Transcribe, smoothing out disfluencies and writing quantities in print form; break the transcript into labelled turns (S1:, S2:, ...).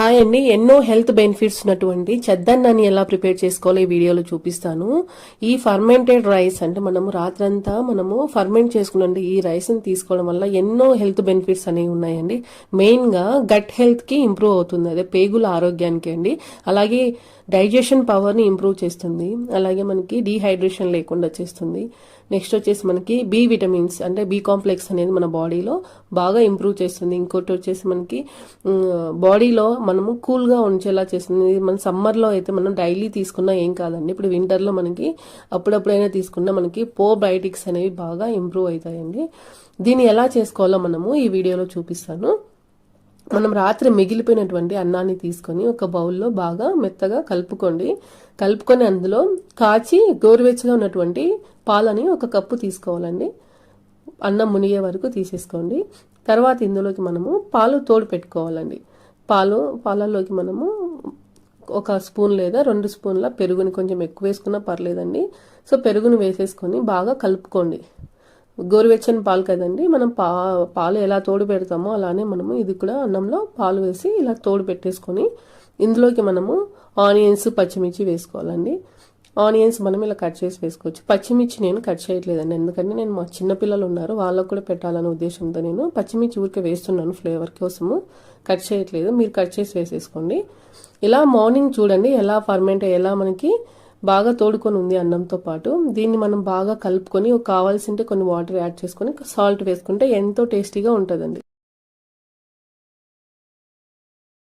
S1: Hi అండి, ఎన్నో health benefits ఉన్నటువంటి చెద్దన్నాన్ని ఎలా ప్రిపేర్ చేసుకోవాలో ఈ వీడియోలో చూపిస్తాను. ఈ ఫర్మెంటెడ్ రైస్ అంటే మనము రాత్రంతా ఫర్మెంట్ చేసుకున్న ఈ రైస్ ని తీసుకోవడం వల్ల ఎన్నో హెల్త్ బెనిఫిట్స్ అనేవి ఉన్నాయండి. మెయిన్ గా గట్ హెల్త్ కి ఇంప్రూవ్ అవుతుంది, అదే పేగుల ఆరోగ్యానికి అండి. అలాగే డైజెషన్ పవర్ ని ఇంప్రూవ్ చేస్తుంది, అలాగే మనకి డీహైడ్రేషన్ లేకుండా చేస్తుంది. నెక్స్ట్ వచ్చేసి మనకి బి విటమిన్స్ అంటే బి కాంప్లెక్స్ అనేది మన బాడీలో బాగా ఇంప్రూవ్ చేస్తుంది. ఇంకోటి వచ్చేసి మనకి బాడీలో మనము కూల్ గా ఉంచేలా చేస్తుంది. మన సమ్మర్ లో అయితే మనం డైలీ తీసుకున్నా ఏం కాదండి, ఇప్పుడు వింటర్ లో మనకి అప్పుడప్పుడైనా తీసుకున్నా మనకి ప్రోబయోటిక్స్ అనేవి బాగా ఇంప్రూవ్ అవుతాయండి. దీన్ని ఎలా చేసుకోవాలో మనము ఈ వీడియోలో చూపిస్తాను. మనం రాత్రి మిగిలిపోయినటువంటి అన్నాన్ని తీసుకొని ఒక బౌల్లో బాగా మెత్తగా కలుపుకొని అందులో కాచి గోరువెచ్చగా ఉన్నటువంటి పాలని ఒక కప్పు తీసుకోవాలండి. అన్నం మునిగే వరకు తీసేసుకోండి. తర్వాత ఇందులోకి మనము పాలు తోడు పెట్టుకోవాలండి. పాలల్లోకి మనము ఒక స్పూన్ లేదా 2 స్పూన్ల పెరుగుని, కొంచెం ఎక్కువ వేసుకున్నా పర్లేదండి. సో పెరుగుని వేసేసుకొని బాగా కలుపుకోండి. గోరువెచ్చని పాలు కదండి, మనం పాలు ఎలా తోడు పెడతామో అలానే మనము ఇది కూడా అన్నంలో పాలు వేసి ఇలా తోడు పెట్టేసుకొని ఇందులోకి మనము ఆనియన్స్, పచ్చిమిర్చి వేసుకోవాలండి. ఆనియన్స్ మనం ఇలా కట్ చేసి వేసుకోవచ్చు. పచ్చిమిర్చి నేను కట్ చేయట్లేదండి, ఎందుకంటే నేను మా చిన్నపిల్లలు ఉన్నారు, వాళ్ళకు కూడా పెట్టాలనే ఉద్దేశంతో నేను పచ్చిమిర్చి ఊరికే వేస్తున్నాను, ఫ్లేవర్ కోసము. కట్ చేయట్లేదు, మీరు కట్ చేసి వేసేసుకోండి. ఇలా మార్నింగ్ చూడండి ఎలా ఫర్మెంట్ ఎలా మనకి బాగా తోడుకొని ఉంది అన్నంతో పాటు. దీన్ని మనం బాగా కలుపుకొని కావాల్సింటే కొన్ని వాటర్ యాడ్ చేసుకొని సాల్ట్ వేసుకుంటే ఎంతో టేస్టీగా ఉంటుందండి.